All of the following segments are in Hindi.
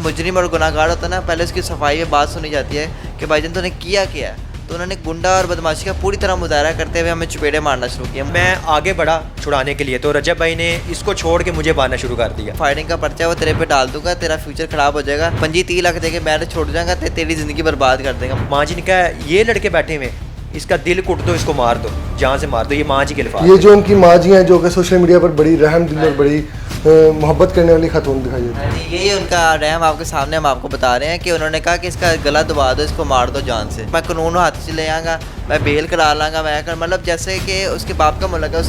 मुजरिम और गुनाहगार होता है ना, पहले उसकी सफाई में बात सुनी जाती है कि भाईजान तूने किया क्या है। तो उन्होंने गुंडा और बदमाशी का पूरी तरह मुजाहरा करते हुए हमें चपेड़े मारना शुरू किया। मैं आगे बढ़ा छुड़ाने के लिए, तो रजब भाई ने इसको छोड़ के मुझे मारना शुरू कर दिया। फायरिंग का पर्चा वो तेरे पे डाल दूंगा, तेरा फ्यूचर खराब हो जाएगा, 25-30 लाख देके मैं छोड़ जाऊंगा, तेरी ज़िंदगी बर्बाद कर देगा। माँ जी ने कहा ये लड़के बैठे हुए, इसका दिल कुट दो, इसको मार दो, जान से मार दो। ये माँ जी के अल्फाज। ये जो उनकी माँ जी हैं जो कि सोशल मीडिया पर बड़ी रहम दिल और बड़ी मोहब्बत करने वाली खातून दिखाई देती है। यही उनका रहम आपके सामने हम आपको बता रहे हैं कि उन्होंने कहा कि इसका गला दबा दो, इसको मार दो जान से। मैं कानून हाथ से ले आऊँगा, मैं बेल करा लाऊंगा, मैं कर मतलब जैसे कि उसके बाप का मुल्क है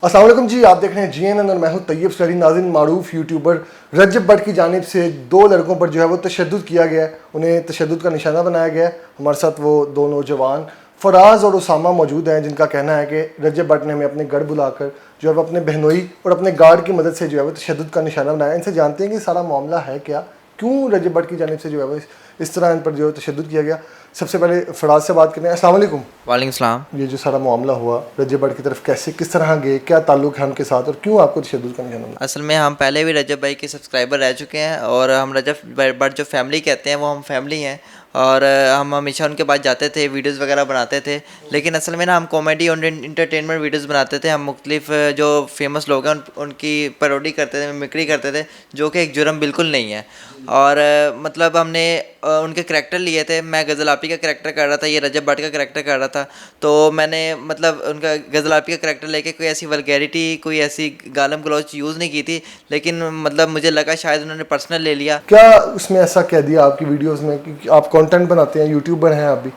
अस्सलाम वालेकुम जी, आप देख रहे हैं GNN और मैं हूं तैयब सरी। नाज़रीन, मारूफ यूट्यूबर रजब भट्ट की जानिब से 2 लड़कों पर जो है वो तशद्दुद किया गया है, उन्हें तशद्दुद का निशाना बनाया गया है। हमारे साथ वो 2 नौजवान फराज और उसामा मौजूद हैं, जिनका कहना है कि रजब भट्ट ने हमें अपने गढ़ बुलाकर जो है वो अपने बहनोई और अपने गार्ड की मदद से जो है वो तशद्दुद का निशाना बनाया। इनसे जानते हैं कि सारा मामला है क्या, क्यों रजब भट्ट की जानिब से जो है वो इस तरह इन पर जो है तशद्दुद किया गया। सबसे पहले फराज से बात करते हैं। अस्सलाम वालेकुम। वालेकुम सलाम। ये जो सारा मामला हुआ रजब भट्ट की तरफ कैसे किस तरह गए, क्या ताल्लुक है उनके साथ और क्यों आपको तशद्दुद का निशाना बनाया? असल में हम पहले भी रजब भाई के सब्सक्राइबर रह चुके हैं और हम रजब भट्ट जो फैमिली कहते हैं वो हम फैमिली हैं और हम हमेशा उनके पास जाते थे, वीडियोस वगैरह बनाते थे। लेकिन असल में ना हम कॉमेडी और इंटरटेनमेंट वीडियोस बनाते थे। हम मुख्तलिफ जो फेमस लोग हैं उनकी पैरोडी करते थे, मिमिक्री करते थे, जो कि एक जुर्म बिल्कुल नहीं है। और मतलब हमने उनके करैक्टर लिए थे। मैं गज़ल आपी का करैक्टर कर रहा था, ये रजब भट्ट का करैक्टर कर रहा था। तो मैंने मतलब उनका गज़ल आपी का करैक्टर लेके कोई ऐसी वल्गैरिटी, कोई ऐसी गालम गलौच यूज़ नहीं की थी, लेकिन मतलब मुझे लगा शायद उन्होंने पर्सनल ले लिया। क्या उसमें ऐसा कह दिया आपकी वीडियोस में कि आप कंटेंट बनाते हैं, यूट्यूबर हैं आप भी?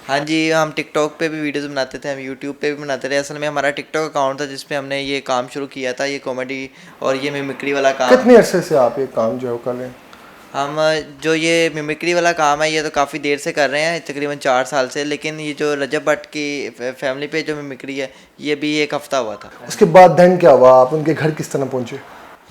हाँ जी, हम टिकटॉक पे भी वीडियोस बनाते थे, हम यूट्यूब पे भी बनाते थे। असल में हमारा टिकटॉक अकाउंट था जिस पे हमने ये काम शुरू किया था, ये कॉमेडी और ये मिमिक्री वाला काम। कितने अरसे से आप ये काम जो है वो कर रहे हैं? हम जो ये मिमिक्री वाला काम है ये तो काफ़ी देर से कर रहे हैं, तकरीबन 4 साल से। लेकिन ये जो रजब भट्ट की फैमिली पे जो मिमिक्री है ये भी 1 हफ़्ता हुआ था। उसके बाद देन क्या हुआ, आप उनके घर किस तरह पहुंचे?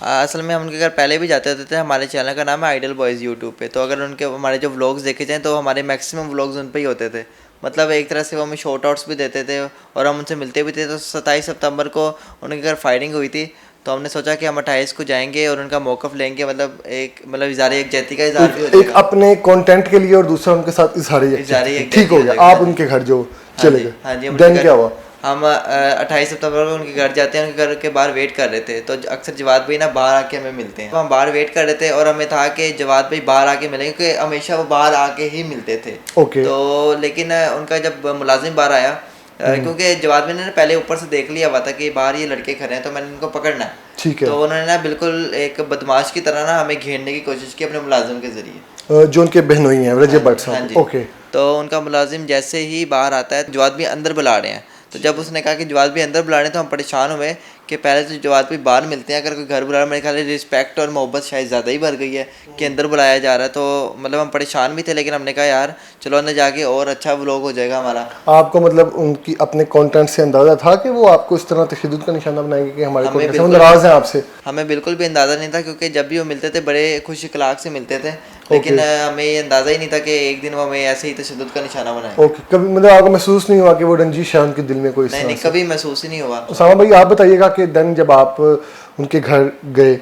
असल में हम उनके घर पहले भी जाते थे। हमारे चैनल का नाम है आइडल बॉयज़ यूट्यूब पे। तो अगर उनके हमारे जो व्लॉग्स देखे जाएँ तो हमारे मैक्सिमम व्लॉग्स उन पे ही होते थे। मतलब एक तरह से वो हमें शॉर्ट आउट्स भी देते थे और हम उनसे मिलते भी थे। तो 27 सितंबर को उनके घर फायरिंग हुई थी, तो हमने सोचा कि हम 28 को जाएंगे और उनका मौक़िफ़ लेंगे। मतलब इज़हार यकजहती का इज़हार भी हो एक जाएगा। अपने कंटेंट के लिए और दूसरा उनके साथ इज़हार यकजहती। ठीक हो गया, आप उनके घर जो चले गए। हाँ जी, देन क्या हुआ? हम 28 सितंबर को उनके घर जाते हैं। उनके घर के बाहर वेट कर रहे थे, तो अक्सर जवाद भाई ना बाहर आके हमें मिलते हैं। तो हम बाहर वेट कर रहे थे और हमें था कि जवाद भाई बाहर आके मिलेंगे, क्योंकि हमेशा वो बाहर आके ही मिलते थे। ओके। तो लेकिन उनका जब मुलाजिम बाहर आया, क्योंकि जवाद भाई ने पहले ऊपर से देख लिया हुआ था कि बाहर ये लड़के खड़े हैं, तो मैंने इनको पकड़ना है। ठीक है। तो उन्होंने ना बिल्कुल एक बदमाश की तरह ना हमें घेरने की कोशिश की अपने मुलाजिम के ज़रिए, जो उनके बहनोई हैं रजब भट्ट हाँ साहब। जी। ओके। तो उनका मुलाजिम जैसे ही बाहर आता है, जवाद भी अंदर बुला रहे हैं। तो जब उसने कहा कि जवाद भी अंदर बुला रहे हैं, तो हम परेशान हुए कि पहले तो जवाद भी बाहर मिलते हैं, अगर कोई घर बुला रहा है। मेरे ख्याल से रिस्पेक्ट और मोहब्बत शायद ज़्यादा ही बढ़ गई है कि अंदर बुलाया जा रहा है। तो मतलब हम परेशान भी थे, लेकिन हमने कहा यार चलो अंदर जाके और अच्छा व्लॉग हो जाएगा हमारा। आपको मतलब उनकी अपने कंटेंट से अंदाजा था कि वो आपको इस तरह तशद्दुद का निशाना बनाएंगे कि हमारे कंटेंट से वो नाराज़ हैं आपसे? हमें बिल्कुल भी अंदाज़ा नहीं था, क्योंकि जब भी वो मिलते थे बड़े खुश अखलाक से मिलते थे। लेकिन हमें ये अंदाज़ा ही नहीं था कि एक दिन वो हमें ऐसे ही तशद्दुद का निशाना बनाए। ओके। कभी मतलब आपको महसूस नहीं हुआ कि वो रंजिश है उनके दिल में कोई? नहीं, कभी महसूस ही नहीं हुआ। उसामा भाई, आप बताइएगा कि देन जब आप उनके घर गए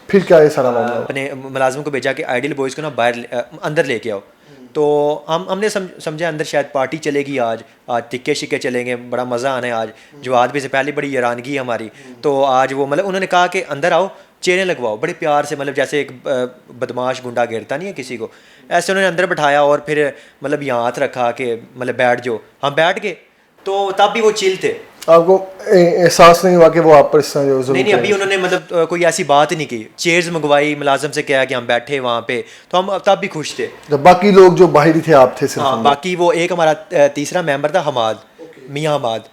फिर क्या ये सारा मामला? अपने मुलाजिम को भेजा कि आइडियल बॉयज़ को ना बाहर अंदर लेके आओ। तो हमने समझा अंदर शायद पार्टी चलेगी, आज टिक्के शिक्के चलेंगे, बड़ा मज़ा आना है आज। जवाद भी से पहले बड़ी हैरानगी है हमारी। तो आज वो मतलब उन्होंने कहा कि अंदर आओ, चेहरे लगवाओ, बड़े प्यार से, मतलब जैसे एक बदमाश गुंडा घेरता नहीं है किसी को, ऐसे उन्होंने अंदर बैठाया और फिर मतलब यहाँ हाथ रखा कि मतलब बैठ जाओ। हम बैठ गए, तो तब भी वो चिल थे। आपको एहसास नहीं हुआ कि वो आप पर इस तरह जो नहीं, अभी उन्होंने मतलब कोई ऐसी बात ही नहीं की। चेयर्स मंगवाई, मुलाजिम से कहा कि हम बैठे वहाँ पे, तो हम तब भी खुश थे। जब बाकी लोग जो बाहरी थे आप थे सिर्फ? हाँ, बाकी वो एक हमारा तीसरा मेंबर था हमाद, मियाँ हमाद,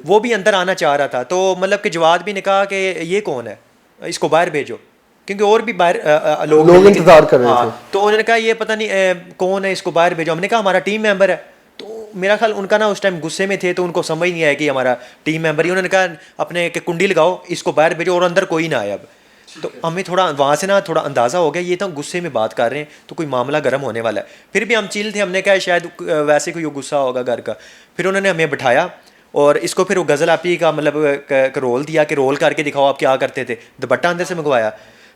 वो भी अंदर आना चाह रहा था। तो मतलब कि जवाद भी ने कहा कि ये कौन है, इसको बाहर भेजो, क्योंकि और भी बाहर लोग इंतजार कर रहे थे। तो उन्होंने कहा ये पता नहीं कौन है, इसको बाहर भेजो। हमने कहा हमारा टीम मेंबर है। तो मेरा ख्याल उनका ना उस टाइम गुस्से में थे, तो उनको समझ नहीं आया कि हमारा टीम मेंबर ही। उन्होंने कहा अपने के कुंडी लगाओ, इसको बाहर भेजो और अंदर कोई ना आए। अब तो हमें थोड़ा वहाँ से ना थोड़ा अंदाज़ा हो गया ये तो गुस्से में बात कर रहे हैं, तो कोई मामला गर्म होने वाला है। फिर भी हम चिल थे, हमने कहा शायद वैसे कोई गुस्सा होगा घर का। फिर उन्होंने हमें बिठाया और इसको फिर वो गज़ल आपी का मतलब रोल दिया कि रोल करके दिखाओ आप क्या करते थे। दुपट्टा अंदर से मंगवाया,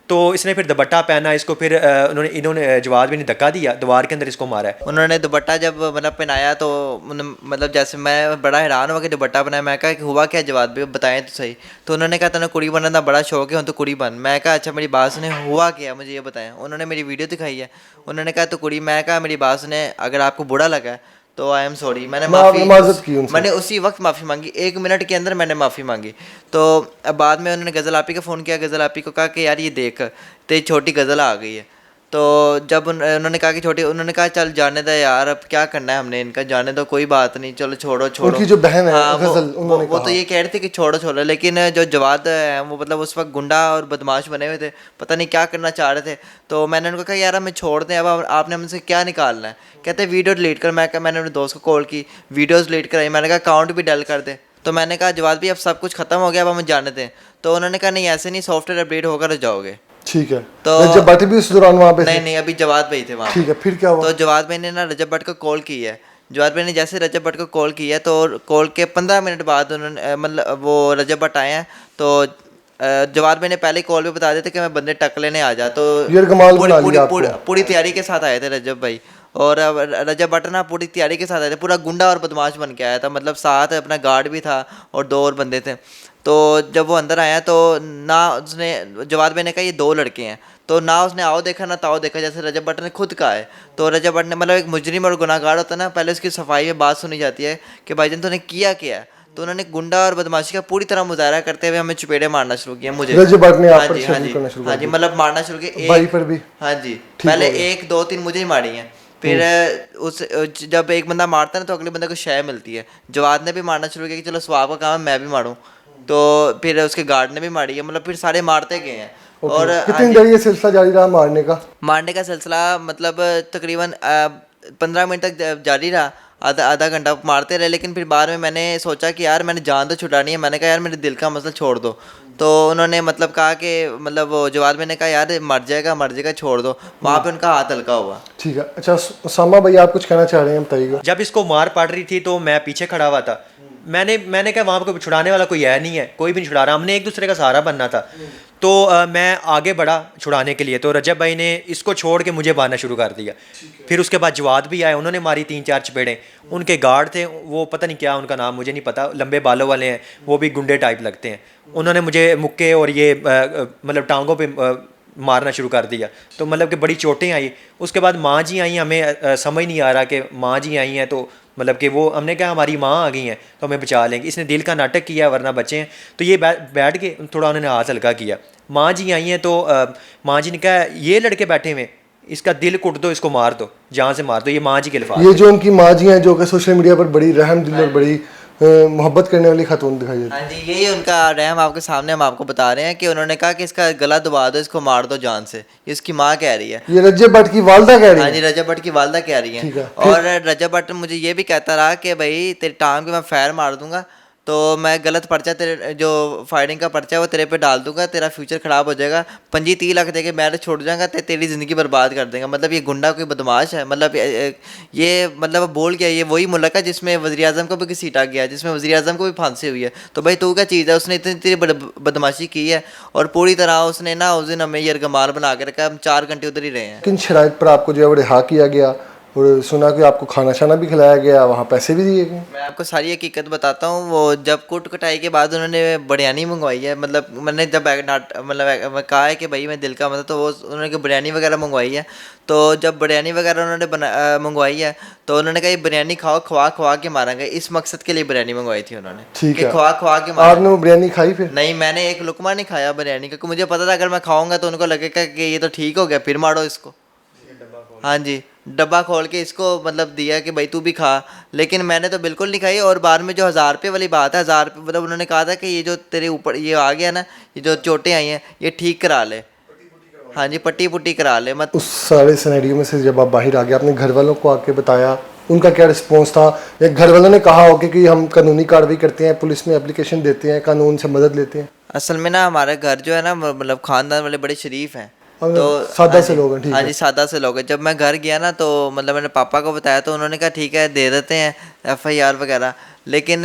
तो इसने फिर दुपट्टा पहना इसको, फिर इन्होंने जवाद भी ने धक्का दिया, दीवार के अंदर इसको मारा है। उन्होंने दुपट्टा जब मतलब पहनाया तो मतलब जैसे मैं बड़ा हैरान हुआ कि दुपट्टा पहनाया। मैं कहा कि हुआ क्या जवाब भी बताएं तो सही। तो उन्होंने कहा तूने कुड़ी बनने का बड़ा शौक है, हम तो कुड़ी बन। मैं कहा अच्छा मेरी बात सुने, हुआ क्या मुझे ये बताएं। उन्होंने मेरी वीडियो दिखाई है, उन्होंने कहा तो कुड़ी। मैं कहा मेरी बात सुने, अगर आपको बुरा लगा है तो आई एम सॉरी। मैंने माफ़ी की उनसे। मैंने उसी वक्त माफ़ी मांगी, 1 मिनट के अंदर मैंने माफ़ी मांगी। तो अब बाद में उन्होंने गज़ल आपी का फ़ोन किया, गज़ल आपी को कहा कि यार ये देख तेरी छोटी गज़ल आ गई है। तो जब उन्होंने कहा कि छोटी, उन्होंने कहा चल जाने दो यार, अब क्या करना है हमने इनका, जाने दो कोई बात नहीं, चलो छोड़ो छोड़ो। उनकी जो बहन है हाँ, गजल, उन्होंने वो तो ये कह रहे थे कि छोड़ो छोड़ो, लेकिन जो जवाद है वो मतलब उस वक्त गुंडा और बदमाश बने हुए थे, पता नहीं क्या करना चाह रहे थे। तो मैंने उनको कहा यार हमें छोड़ दें, अब आपने हमसे क्या निकालना है। कहते वीडियो डिलीट कर। मैंने अपने दोस्त को कॉल की, वीडियोज़ डिलीट कराई। मैंने कहा अकाउंट भी डल कर दे। तो मैंने कहा जवाद भी अब सब कुछ ख़त्म हो गया, अब हमें जाने दें। तो उन्होंने कहा नहीं ऐसे नहीं, सॉफ्टवेयर अपडेट होकर जाओगे। ठीक है। तो रजब भट्ट भी उस दौरान वहाँ पे थे? नहीं, अभी जवाद भाई थे वहाँ। ठीक है, फिर क्या हुआ? तो जवाद भाई ने ना रजब भट्ट को कॉल की है। जवाद भाई ने जैसे रजब भट्ट को कॉल किया तो कॉल के 15 मिनट बाद उन्होंने मतलब वो रजब भट्ट आए हैं। तो जवाद भाई ने पहले कॉल पे बता दिया था कि मैं बंदे टक लेने आ जा। तो पूरी तैयारी के साथ आए थे रजब भाई। और रजब भट्ट ना पूरी तैयारी के साथ आए थे, पूरा गुंडा और बदमाश बन के आया था, मतलब साथ अपना गार्ड भी था और 2 और बंदे थे। तो जब वो अंदर आया तो ना उसने, जवाद भाई ने कहा ये 2 लड़के हैं, तो ना उसने आओ देखा ना ताओ देखा, जैसे रजब भट्ट ने खुद कहा है। तो रजब भट्ट ने, मतलब एक मुजरिम और गुनाहगार होता है ना, पहले उसकी सफाई में बात सुनी जाती है कि भाईजान तूने किया क्या है। तो उन्होंने गुंडा और बदमाशी का पूरी तरह मुजाहरा करते हुए हमें चुपेड़े मारना शुरू किया मुझे। रजब भट्ट ने आप हाँ पर जी, हाँ शरीक जी, करना शुरू कर हाँ जी, दिया। मतलब मारना शुरू किया भाई पर भी? हाँ जी, ठीक पहले हो गया। 1 2 3 मुझे ही मारी हैं। फिर उस जब एक बंदा मारता है ना तो अगले बंदे को शय मिलती है। जवाद ने भी मारना शुरू किया कि चलो स्वाब का काम है मैं भी मारूं। तो फिर उसके गार्ड ने भी मारी है, मतलब फिर सारे मारते गए हैं। और कितनी देर ये सिलसिला जारी रहा मारने का सिलसिला, मतलब तकरीबन 15 मिनट तक जारी रहा, आधा घंटा मारते रहे। लेकिन फिर बाद में मैंने सोचा कि यार मैंने जान तो छुड़ानी है, मैंने कहा यार मेरे दिल का मसला छोड़ दो। तो उन्होंने मतलब कहा कि मतलब वो जवाद मैंने कहा यार मर जाएगा छोड़ दो। वहाँ पे उनका हाथ हल्का हुआ। ठीक है। अच्छा उसामा भाई आप कुछ कहना चाह रहे हैं, बताइएगा। जब इसको मार पड़ रही थी तो मैं पीछे खड़ा हुआ था। मैंने कहा वहाँ पर छुड़ाने वाला कोई है नहीं है, कोई भी नहीं छुड़ा रहा, हमने एक दूसरे का सहारा बनना था। तो मैं आगे बढ़ा छुड़ाने के लिए, तो रजब भाई ने इसको छोड़ के मुझे मारना शुरू कर दिया। फिर उसके बाद जवाद भी आए, उन्होंने मारी 3-4 चपेड़ें। उनके गार्ड थे, वो पता नहीं क्या उनका नाम मुझे नहीं पता, लंबे बालों वाले हैं, वो भी गुंडे टाइप लगते हैं। उन्होंने मुझे मुक्के और ये मतलब टांगों पे मारना शुरू कर दिया। तो मतलब कि बड़ी चोटें आई। उसके बाद माँ जी आई, हमें समझ नहीं आ रहा कि माँ जी आई हैं, तो मतलब कि वो हमने कहा हमारी माँ आ गई हैं तो हमें बचा लेंगे। इसने दिल का नाटक किया वरना बच्चे हैं। तो ये बैठ के थोड़ा उन्होंने हाथ हल्का किया। माँ जी आई हैं तो माँ जी ने कहा ये लड़के बैठे हुए, इसका दिल कुट दो, इसको मार दो, जान से मार दो। ये माँ जी के अल्फाज। ये जो उनकी माँ जी हैं जो कि सोशल मीडिया पर बड़ी रहम दिल और बड़ी मोहब्बत करने वाली खातून दिखाई देती है। हाँ जी, यही उनका रहम आपके सामने हम आपको बता रहे हैं कि उन्होंने कहा कि इसका गला दबा दो, इसको मार दो जान से। ये उसकी माँ कह रही है। ये रजब भट्ट की वालदा कह रही हाँ है? जी, रजब भट्ट की वालदा कह रही ठीक है। है। और रजब भट्ट मुझे ये भी कहता रहा कि भाई तेरी टांग पे मैं फायर मार दूंगा, तो मैं गलत पर्चा तेरे जो फायरिंग का पर्चा है वो तेरे पे डाल दूंगा, तेरा फ्यूचर ख़राब हो जाएगा, 25-30 लाख देके मैं छोड़ जाऊंगा, तेरी ज़िंदगी बर्बाद कर देगा। मतलब ये गुंडा कोई बदमाश है। मतलब ये मतलब बोल गया ये वही मुल्क है जिसमें वज़ीर-ए-आज़म को भी घसीटा गया, जिसमें वज़ीर-ए-आज़म को भी फांसी हुई है। तो भाई तू क्या चीज़ है, उसने इतनी तेरी बदमाशी की है और पूरी तरह उसने ना उस दिन हमें यरगमाल बना के रखा। हम 4 घंटे उधर ही रहे हैं। किन शराइत पर आपको जो है वो रिहा किया गया और सुना कि आपको खाना शाना भी खिलाया गया, वहाँ पैसे भी दिए गए? मैं आपको सारी हकीकत बताता हूँ। वो जब कुट कटाई के बाद उन्होंने बिरयानी मंगवाई है, मतलब मैंने जब मतलब कहा है कि भाई मैं दिल का मतलब, तो वो उन्होंने बिरयानी वगैरह मंगवाई है। तो जब बिरयानी वगैरह उन्होंने मंगवाई है तो उन्होंने कहा ये बिरयानी खाओ, खवा के मारेंगे। इस मकसद के लिए बिरयानी मंगवाई थी उन्होंने। ठीक है। खवा के आपने वो बिरयानी खाई फिर? नहीं, मैंने एक लुकमा नहीं खाया बिरयानी का, मुझे पता था अगर मैं खाऊंगा तो उनको लगेगा कि ये तो ठीक हो गया, फिर मारो इसको। हाँ जी, डब्बा खोल के इसको मतलब दिया कि भाई तू भी खा, लेकिन मैंने तो बिल्कुल नहीं खाई। और बाद में जो 1000 रुपये वाली बात है, 1000 रुपये मतलब उन्होंने कहा था कि ये जो तेरे ऊपर ये आ गया ना, ये जो चोटें आई हैं ये ठीक करा ले। हाँ जी, पट्टी पुट्टी करा ले मत। उस सारे सिनेरियो में से जब आप बाहर आ गए, आपने घर वालों को आके बताया, उनका क्या रिस्पॉन्स था? या घर वालों ने कहा हो कि हम कानूनी कार्रवाई करते हैं, पुलिस में एप्लीकेशन देते हैं, कानून से मदद लेते हैं? असल में ना हमारे घर जो है ना, मतलब ख़ानदान वाले बड़े शरीफ हैं, तो सादा से लोग हैं। ठीक है। हाँ जी, सादा से लोग हैं। जब मैं घर गया ना तो मतलब मैंने पापा को बताया तो उन्होंने कहा ठीक है दे देते हैं FIR वगैरह, लेकिन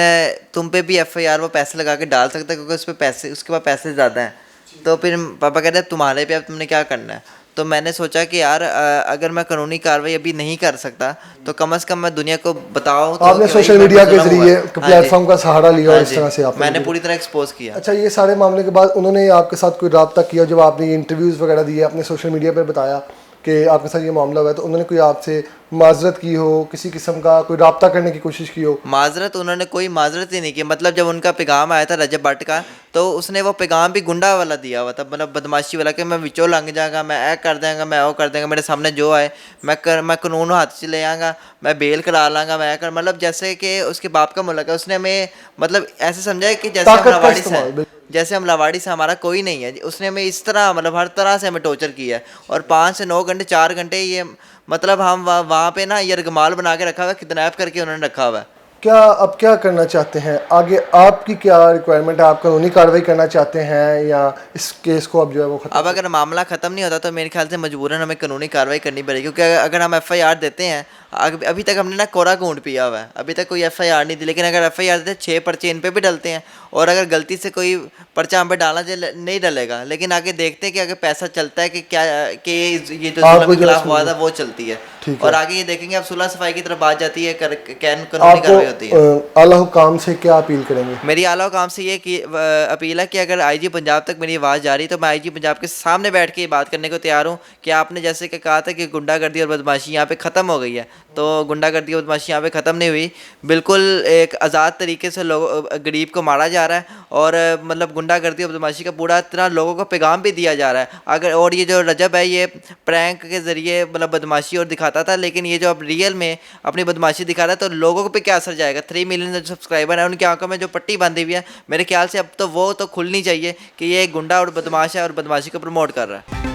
तुम पे भी FIR वो पैसे लगा के डाल सकते हैं क्योंकि उस पर पैसे, उसके पास पैसे ज़्यादा हैं। तो फिर पापा कहते हैं तुम्हारे पे अब तुमने क्या करना है। तो मैंने सोचा कि यार अगर मैं कानूनी कार्रवाई अभी नहीं कर सकता तो कम से कम मैं दुनिया को बताऊं तो आपने कि भाई सोशल मैं मीडिया के जुल्म हुआ जरिए है। हाँ जी। प्लेटफॉर्म का सहारा लिया और हाँ इस जी, तरह से आपने मैंने पूरी तरह एक्सपोज किया। अच्छा, ये सारे मामले के बाद उन्होंने आपके साथ कोई रब्ता किया जब आपने ये इंटरव्यूज़ वगैरह दिए, अपने सोशल मीडिया पर बताया कि आपके साथ ये मामला हुआ है, तो उन्होंने कोई आपसे माजरत की हो, किसी किस्म का कोई रब्ता करने की कोशिश की हो? माजरत उन्होंने कोई माजरत ही नहीं की। मतलब जब उनका पैगाम आया था रजब भट्ट का, तो उसने वो पैगाम भी गुंडा वाला दिया हुआ था, मतलब बदमाशी वाला, कि मैं विचों लंघ जाएगा, मैं ऐ कर देंगा, मैं वो कर देंगा, मेरे सामने जो आए मैं कानून हाथ से ले आऊँगा, मैं बेल करा लाँगा, मैं कर, मतलब जैसे कि उसके बाप का मुल्क है, उसने हमें मतलब ऐसे समझा है कि जैसे हम ताकत का लावारिस इस्तेमाल, हैं, बिल्कुल। जैसे हम लावारिस से हमारा कोई नहीं है। उसने हमें इस तरह मतलब हर तरह से हमें टॉर्चर किया है। और 5 से 9 घंटे 4 घंटे ये मतलब हम वहाँ पे ना यरगमाल बना के रखा हुआ है, किडनैप करके उन्होंने रखा हुआ है। क्या अब क्या करना चाहते हैं आगे? आपकी क्या रिक्वायरमेंट है? आप कानूनी कार्रवाई करना चाहते हैं या इस केस को अब जो है वो खत्म? अब अगर मामला ख़त्म नहीं होता तो मेरे ख्याल से मजबूरन हमें कानूनी कार्रवाई करनी पड़ेगी, क्योंकि अगर हम एफआईआर देते हैं, अभी तक हमने ना कोरा घूंट पिया हुआ है, अभी तक कोई एफआईआर नहीं दी। लेकिन अगर एफआईआर देते 6 पर्चे इन पे भी डलते हैं, और अगर गलती से कोई पर्चा हम पे डालना नहीं डलेगा, लेकिन आगे देखते हैं कि अगर पैसा चलता है कि क्या कि ये जो जुल्म के खिलाफ हुआ था वो चलती है। ठीक और है। आगे ये देखेंगे अब सुलह सफाई की तरफ बात जाती है, कानूनी कार्रवाई होती है। आपको आला हुकाम से क्या अपील करेंगे? मेरी आला काम से ये कि अपील है कि अगर आईजी पंजाब तक मेरी आवाज़ जा रही तो मैं आईजी पंजाब के सामने बैठ के ये बात करने को तैयार हूँ कि आपने जैसे कि कहा था कि गुंडागर्दी और बदमाशी यहाँ पे ख़त्म हो गई है, तो गुंडागर्दी और बदमाशी यहाँ पे ख़त्म नहीं हुई। बिल्कुल एक आज़ाद तरीके से लोग गरीब को मारा जा रहा है, और मतलब गुंडागर्दी और बदमाशी का पूरा इतना लोगों को पैगाम भी दिया जा रहा है। अगर और ये जो रजब है ये प्रैंक के ज़रिए मतलब बदमाशी और दिखाता था, लेकिन ये जो अब रियल में अपनी बदमाशी दिखा रहा है, तो लोगों पे क्या असर जाएगा? 3 मिलियन जो सब्सक्राइबर है उनकी आंखों में जो पट्टी बांधी हुई है, मेरे ख्याल से अब तो वो तो खुलनी चाहिए कि ये गुंडा और बदमाश है और बदमाशी को प्रमोट कर रहा है।